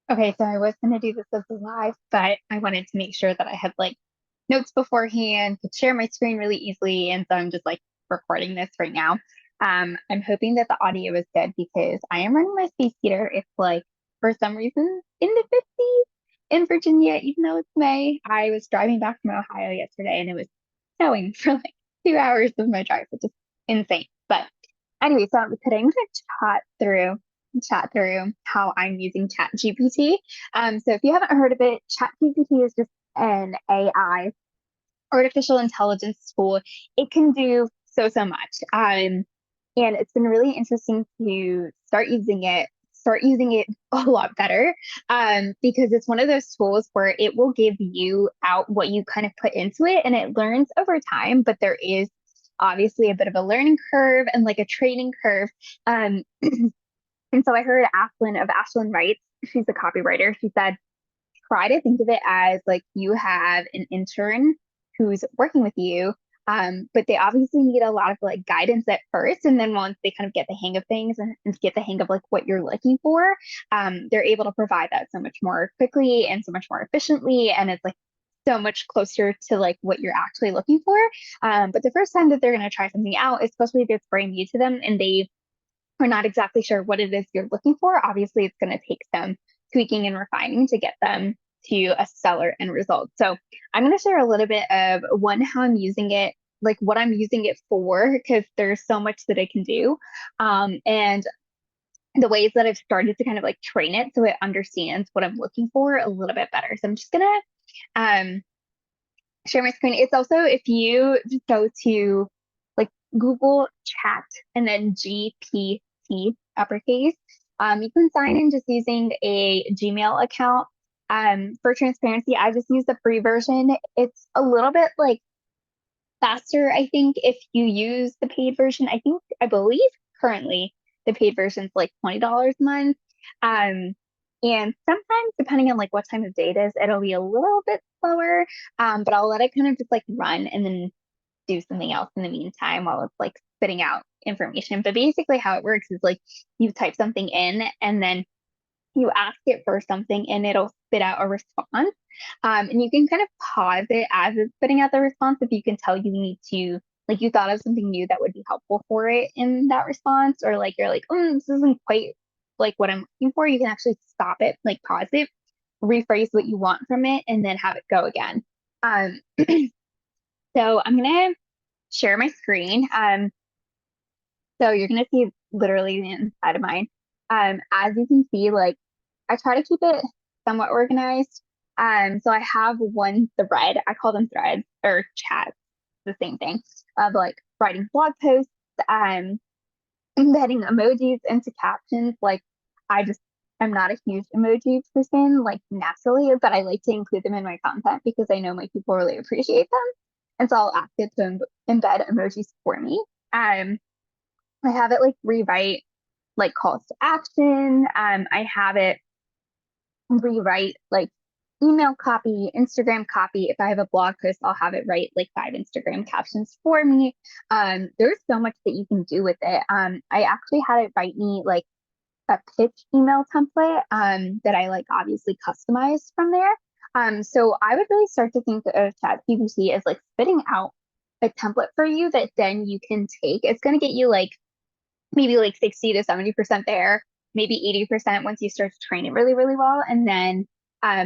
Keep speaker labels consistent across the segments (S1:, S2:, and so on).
S1: Okay, so I was gonna do this as a live, but I wanted to make sure that I had like notes beforehand, could share my screen really easily, and so I'm just like recording this right now. I'm hoping that the audio is good because I am running my space heater. It's like for some reason in the 50s in Virginia, even though it's May. I was driving back from Ohio yesterday and it was snowing for like 2 hours of my drive, which is insane. But anyway, so today I'm going to chat through how I'm using ChatGPT. So if you haven't heard of it, ChatGPT is just an AI, artificial intelligence tool. It can do so much. And it's been really interesting to start using it a lot better. Because it's one of those tools where it will give you out what you kind of put into it and it learns over time, but there is obviously a bit of a learning curve and like a training curve. Um, and so I heard Ashlyn Wright, she's a copywriter. She said, try to think of it as like you have an intern who's working with you. But they obviously need a lot of like guidance at first. And then once they kind of get the hang of things and get the hang of like what you're looking for, they're able to provide that so much more quickly and so much more efficiently. And it's like so much closer to like what you're actually looking for. But the first time that they're going to try something out, especially if it's brand new to them and they are not exactly sure what it is you're looking for, obviously it's going to take some tweaking and refining to get them to a stellar end result. So I'm going to share a little bit of one, how I'm using it, like what I'm using it for, because there's so much that it can do. And the ways that I've started to kind of like train it so it understands what I'm looking for a little bit better. So I'm just going to share my screen. It's also, if you just go to like Google Chat and then GPT uppercase, you can sign in just using a Gmail account. For transparency, I just use the free version. It's a little bit like faster, I think, if you use the paid version. I believe currently the paid version is like $20 a month. Um, and sometimes, depending on like what time of day it is, it'll be a little bit slower. But I'll let it kind of just like run and then do something else in the meantime while it's like spitting out information. But basically, how it works is like you type something in and then you ask it for something and it'll spit out a response. And you can kind of pause it as it's spitting out the response if you can tell you need to, like, you thought of something new that would be helpful for it in that response, or like you're like, this isn't quite like what I'm looking for. You can actually stop it, like pause it, rephrase what you want from it, and then have it go again. Um, so I'm gonna share my screen. So you're gonna see literally the inside of mine. As you can see, like I try to keep it somewhat organized. So I have one thread, I call them threads or chats, the same thing, of like writing blog posts, um, embedding emojis into captions. Like I just, I'm not a huge emoji person, like naturally, but I like to include them in my content because I know my people really appreciate them. And so I'll ask it to embed emojis for me. I have it like rewrite like calls to action. I have it rewrite like email copy, Instagram copy. If I have a blog post, I'll have it write like 5 Instagram captions for me. There's so much that you can do with it. I actually had it write me like a pitch email template that I like obviously customized from there. So I would really start to think of ChatGPT as like spitting out a template for you that then you can take. It's going to get you like maybe like 60 to 70% there, maybe 80% once you start to train it really, really well. And then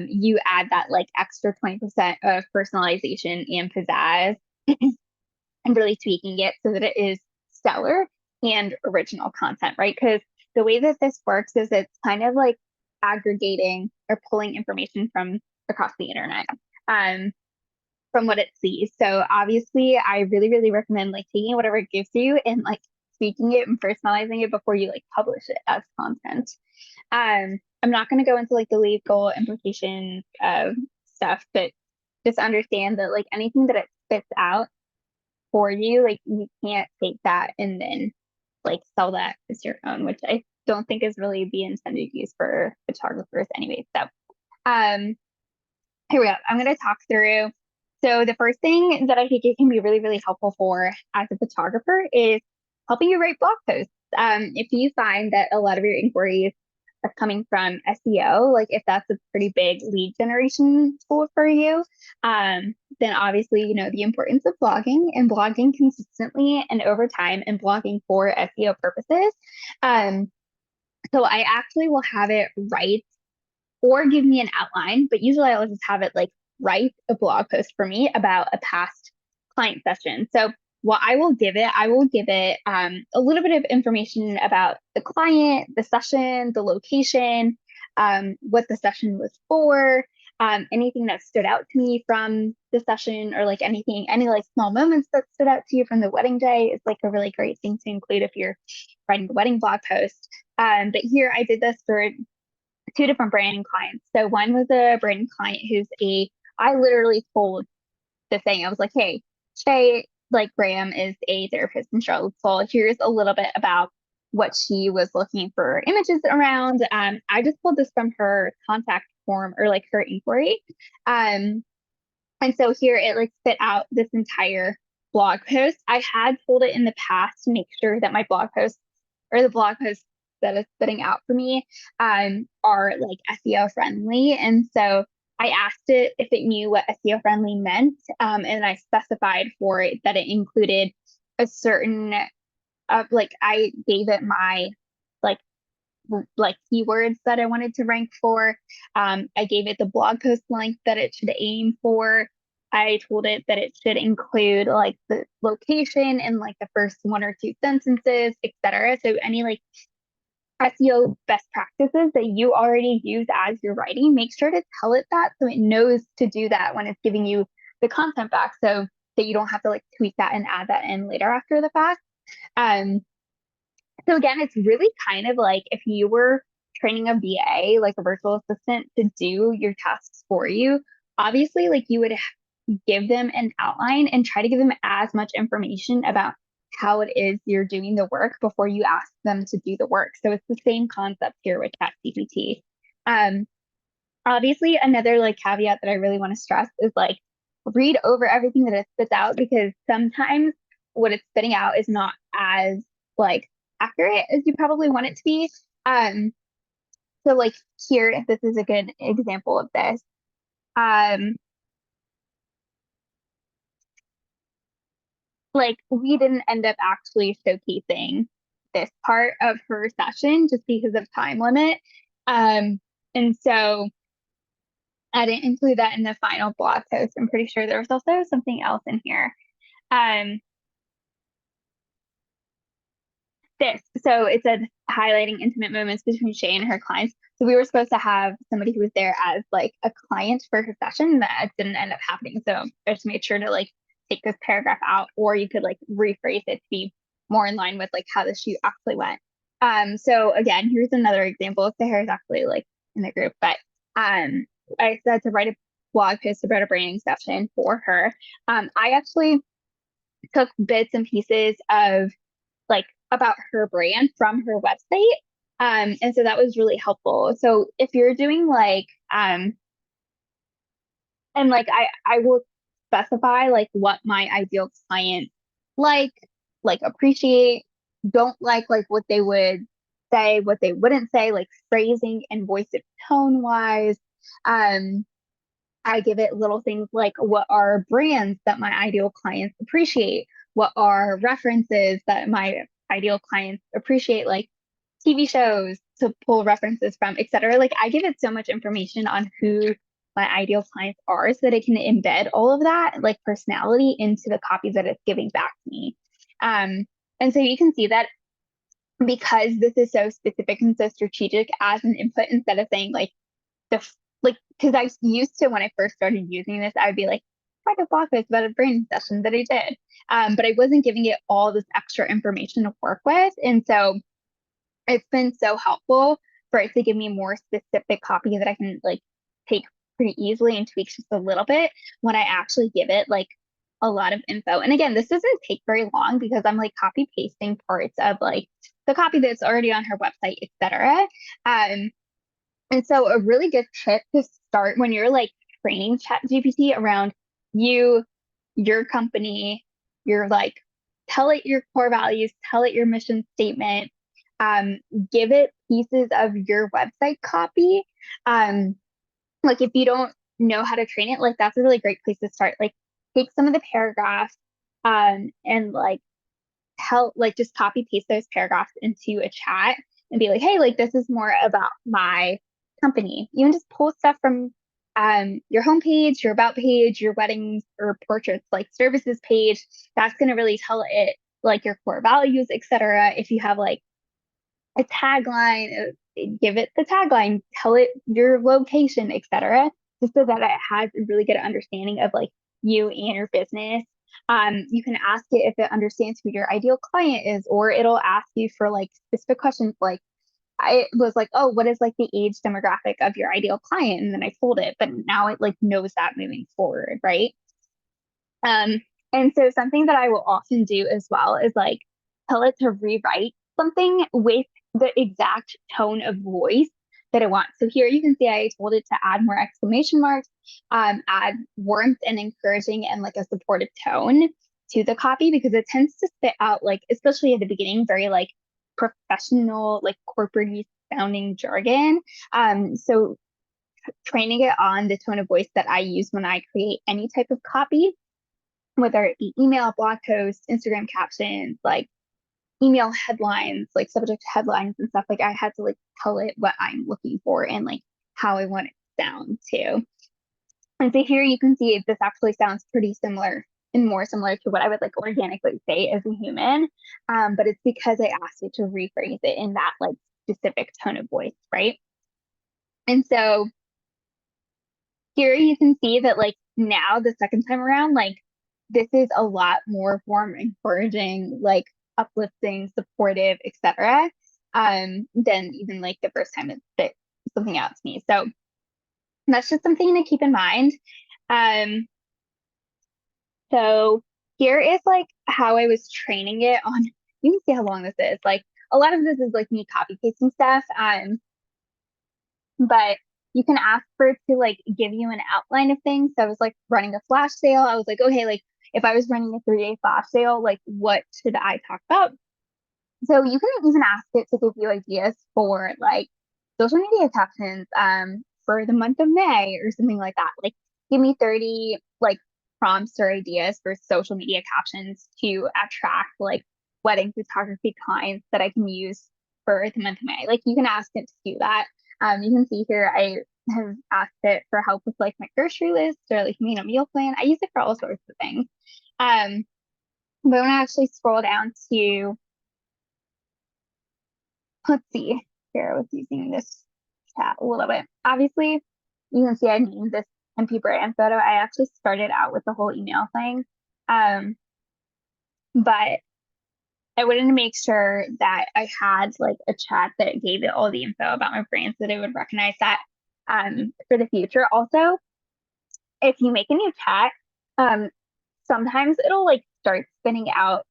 S1: you add that like extra 20% of personalization and pizzazz and really tweaking it so that it is stellar and original content, right? Because the way that this works is it's kind of like aggregating or pulling information from across the internet. Um, from what it sees. So obviously, I really, really recommend like taking whatever it gives you and like tweaking it and personalizing it before you like publish it as content. I'm not going to go into like the legal implications of stuff, but just understand that like anything that it spits out for you, like you can't take that and then like sell that as your own, which I don't think is really the intended use for photographers anyway. So um here we go. I'm going to talk through. So the first thing that I think it can be really, really helpful for as a photographer is helping you write blog posts. If you find that a lot of your inquiries are coming from SEO, like if that's a pretty big lead generation tool for you, then obviously, the importance of blogging and blogging consistently and over time and blogging for SEO purposes. Um, so I actually will have it write or give me an outline, but usually I'll just have it like write a blog post for me about a past client session. So what I will give it a little bit of information about the client, the session, the location, what the session was for, anything that stood out to me from the session, or like any like small moments that stood out to you from the wedding day is like a really great thing to include if you're writing a wedding blog post. But here I did this for two different branding clients. So one was a branding client I literally told the thing, I was like, hey, Shay, like Graham is a therapist in Charlottesville. Here's a little bit about what she was looking for images around. I just pulled this from her contact form, or like her inquiry. And so here it like spit out this entire blog post. I had told it in the past to make sure that my blog posts, or the blog posts that is spitting out for me, are like SEO friendly. And so I asked it if it knew what SEO friendly meant. And I specified for it that it included a certain, like I gave it my like keywords that I wanted to rank for. I gave it the blog post length that it should aim for. I told it that it should include like the location and like the first one or two sentences, etc. So any like SEO best practices that you already use as you're writing, make sure to tell it that so it knows to do that when it's giving you the content back, so that you don't have to like tweak that and add that in later after the fact. Um, so again, it's really kind of like if you were training a VA, like a virtual assistant, to do your tasks for you. Obviously, like you would give them an outline and try to give them as much information about how it is you're doing the work before you ask them to do the work. So it's the same concept here with ChatGPT. Obviously, another like caveat that I really want to stress is like read over everything that it spits out, because sometimes what it's spitting out is not as like accurate as you probably want it to be. So like here, if this is a good example of this, like we didn't end up actually showcasing this part of her session just because of time limit. And so I didn't include that in the final blog post. I'm pretty sure there was also something else in here. Um, so it said highlighting intimate moments between Shay and her clients. So we were supposed to have somebody who was there as like a client for her session. That didn't end up happening. So I just made sure to like take this paragraph out, or you could like rephrase it to be more in line with like how the shoot actually went. So again, here's another example. Sarah's actually like in the group, but I said to write a blog post about a branding session for her. I actually took bits and pieces of like about her brand from her website. And so that was really helpful. So if you're doing like, and like I will specify like what my ideal client like, appreciate, don't like what they would say, what they wouldn't say, like phrasing and voice of tone wise. I give it little things like what are brands that my ideal clients appreciate? What are references that my ideal clients appreciate, like TV shows to pull references from, etc. Like I give it so much information on who my ideal clients are so that it can embed all of that like personality into the copy that it's giving back to me. And so you can see that because this is so specific and so strategic as an input, instead of saying like like, because I used to, when I first started using this, I would be like, write a blog post about a branding session that I did. But I wasn't giving it all this extra information to work with. And so it's been so helpful for it to give me more specific copy that I can like take pretty easily and tweak just a little bit when I actually give it like a lot of info. And again, this doesn't take very long because I'm like copy pasting parts of like the copy that's already on her website, etc. And so a really good tip to start when you're like training ChatGPT around you, your company, your like, tell it your core values, tell it your mission statement, give it pieces of your website copy. Um, like if you don't know how to train it, like that's a really great place to start. Like take some of the paragraphs and like tell like just copy paste those paragraphs into a chat and be like, hey, like this is more about my company. You can just pull stuff from your homepage, your about page, your weddings or portraits like services page. That's gonna really tell it like your core values, etc. If you have like a tagline, give it the tagline, tell it your location, etc., just so that it has a really good understanding of like you and your business. You can ask it if it understands who your ideal client is, or it'll ask you for like specific questions like I was like, oh, what is like the age demographic of your ideal client? And then I told it, but now it like knows that moving forward, right? Um, and so something that I will often do as well is like tell it to rewrite something with the exact tone of voice that it wants. So here you can see I told it to add more exclamation marks, add warmth and encouraging and like a supportive tone to the copy because it tends to spit out like, especially at the beginning, very like professional, like corporate sounding jargon. So training it on the tone of voice that I use when I create any type of copy, whether it be email, blog posts, Instagram captions, like email headlines, like subject headlines and stuff. Like I had to like tell it what I'm looking for and like how I want it to sound too. And so here you can see this actually sounds pretty similar and more similar to what I would like organically say as a human. But it's because I asked it to rephrase it in that like specific tone of voice, right? And so here you can see that like now the second time around, like this is a lot more warm, encouraging, like uplifting, supportive, etc. Than even like the first time it spit something out to me. So that's just something to keep in mind. Um, so here is like how I was training it on. You can see how long this is. Like a lot of this is like me copy pasting stuff. But you can ask for it to like give you an outline of things. So I was like running a flash sale. I was like, okay, like if I was running a 3-day flash sale, like what should I talk about? So you can even ask it to give you ideas for like social media captions for the month of May or something like that. Like give me 30 like prompts or ideas for social media captions to attract like wedding photography clients that I can use for the month of May. Like you can ask it to do that. You can see here I have asked it for help with like my grocery list or like meal plan. I use it for all sorts of things. But when I actually scroll down to let's see, here I was using this chat a little bit. Obviously, you can see I named this MP brand photo. I actually started out with the whole email thing. But I wanted to make sure that I had like a chat that gave it all the info about my brand so that it would recognize that for the future. Also, if you make a new chat, sometimes it'll like start spinning out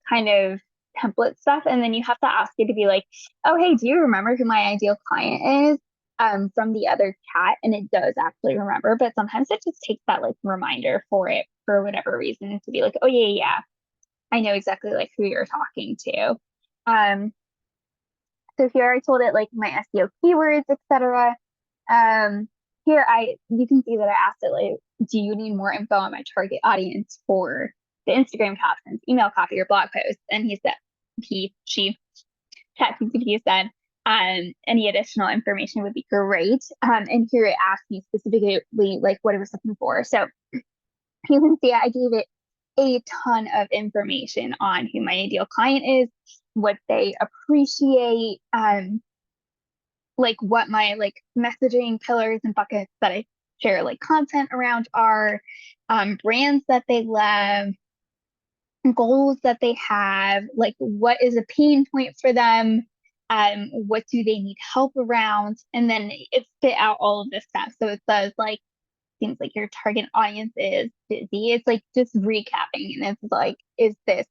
S1: kind of template stuff. And then you have to ask it to be like, oh, hey, do you remember who my ideal client is from the other chat? And it does actually remember, but sometimes it just takes that like reminder for it for whatever reason to be like, oh, yeah, I know exactly like who you're talking to. So here I told it like my SEO keywords, etc. Here you can see that I asked it like, do you need more info on my target audience for the Instagram captions, email copy, or blog posts? And she, ChatGPT said, any additional information would be great. And here it asked me specifically like what it was looking for. So you can see I gave it a ton of information on who my ideal client is, what they appreciate, like what my like messaging pillars and buckets that I share like content around are, brands that they love, goals that they have, like what is a pain point for them, what do they need help around, and then it spit out all of this stuff. So it says like seems like your target audience is busy. It's like just recapping, and it's like, is this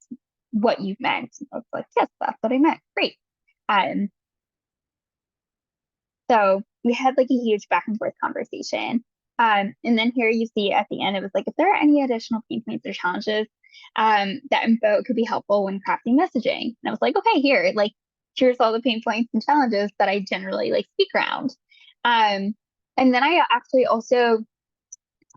S1: what you meant? And I was like, yes, that's what I meant. Great. Um, so we had like a huge back and forth conversation. And then here you see at the end, it was like, if there are any additional pain points or challenges, that info could be helpful when crafting messaging. And I was like, okay, here, like, here's all the pain points and challenges that I generally like speak around. Um, and then I actually also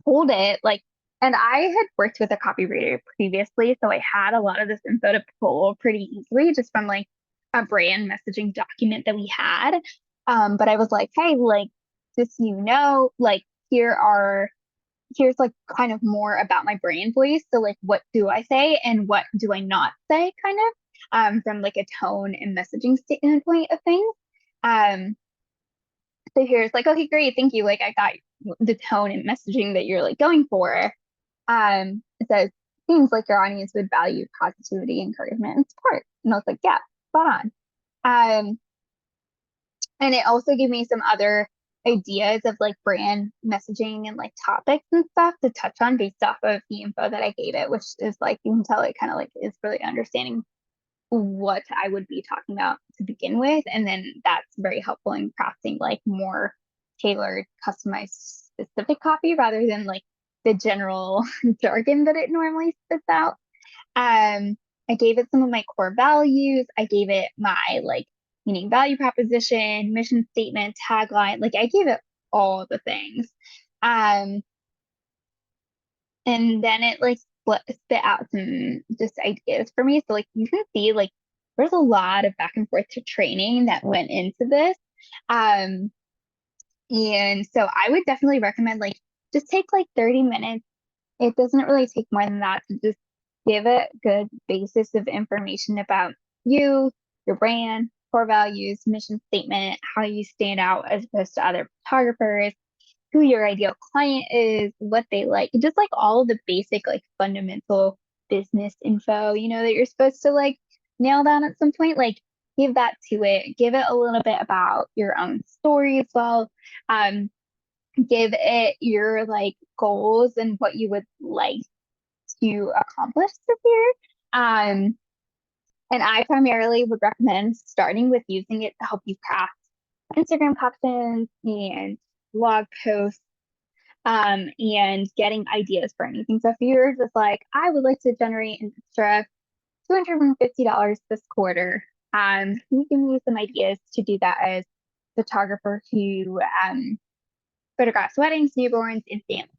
S1: told it like, and I had worked with a copywriter previously, so I had a lot of this info to pull pretty easily just from like a brand messaging document that we had. But I was like, hey, like, just like here's like kind of more about my brand voice. So like what do I say and what do I not say kind of from like a tone and messaging standpoint of things. Um so here's like, okay, great, thank you. Like I got the tone and messaging that you're like going for. It says seems like your audience would value positivity, encouragement, and support. And I was like, yeah, spot on. Um and it also gave me some other ideas of like brand messaging and like topics and stuff to touch on based off of the info that I gave it, which is like you can tell it kind of like is really understanding what I would be talking about to begin with. And then that's very helpful in crafting like more tailored, customized, specific copy rather than like the general jargon that it normally spits out. I gave it some of my core values. I gave it my like meaning value proposition, mission statement, tagline. Like I gave it all the things. Um, and then it like spit out some just ideas for me. So like you can see like there's a lot of back and forth to training that went into this. Um, and so I would definitely recommend like just take like 30 minutes. It doesn't really take more than that to just give a good basis of information about you, your brand, core values, mission statement, how you stand out as opposed to other photographers, who your ideal client is, what they like, just like all of the basic, like fundamental business info, that you're supposed to like nail down at some point. Like give that to it, give it a little bit about your own story as well. Um, give it your like goals and what you would like to accomplish this year. Um, and I primarily would recommend starting with using it to help you craft Instagram captions and blog posts, and getting ideas for anything. So if you're just like, I would like to generate an extra $250 this quarter, you can use some ideas to do that as photographer who photographs weddings, newborns, and families.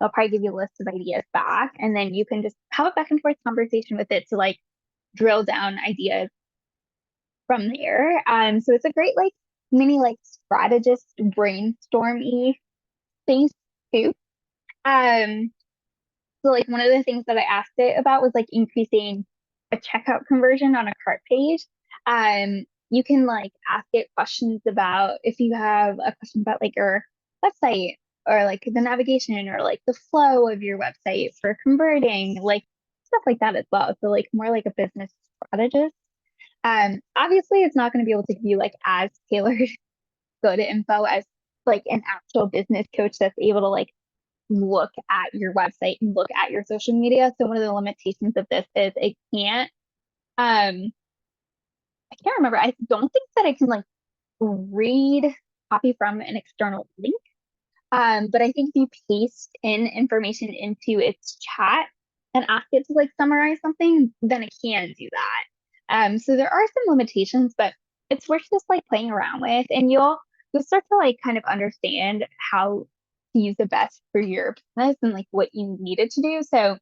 S1: They'll probably give you a list of ideas back, and then you can just have a back and forth conversation with it to like drill down ideas from there. So it's a great like mini like strategist brainstormy space too. Um, so like one of the things that I asked it about was like increasing a checkout conversion on a cart page. You can like ask it questions about if you have a question about like your website or like the navigation or like the flow of your website for converting, like stuff like that as well. So like more like a business strategist. Obviously it's not going to be able to give you like as tailored good info as like an actual business coach that's able to like look at your website and look at your social media. So one of the limitations of this is um I can't remember. I don't think that I can like read copy from an external link. But I think if you paste in information into its chat and ask it to like summarize something, then it can do that. So there are some limitations, but it's worth just like playing around with, and you'll start to like kind of understand how to use the best for your business and like what you needed to do. So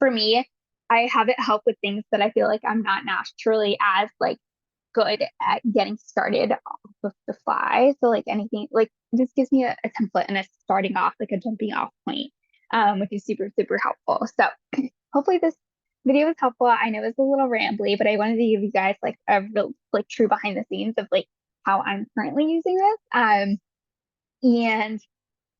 S1: for me, I have it help with things that I feel like I'm not naturally as like good at getting started off of the fly. So like anything like this gives me a template and a starting off, like a jumping off point, which is super, super helpful. So hopefully this video was helpful. I know it's a little rambly, but I wanted to give you guys like a real like true behind the scenes of like how I'm currently using this. And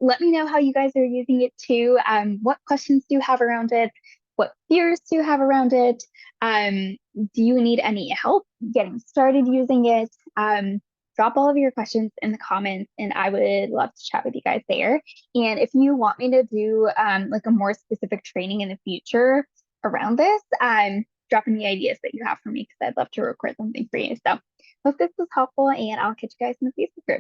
S1: let me know how you guys are using it too. What questions do you have around it? What fears do you have around it? Do you need any help getting started using it? Drop all of your questions in the comments, and I would love to chat with you guys there. And if you want me to do like a more specific training in the future around this, drop any ideas that you have for me because I'd love to record something for you. So hope this was helpful, and I'll catch you guys in the Facebook group.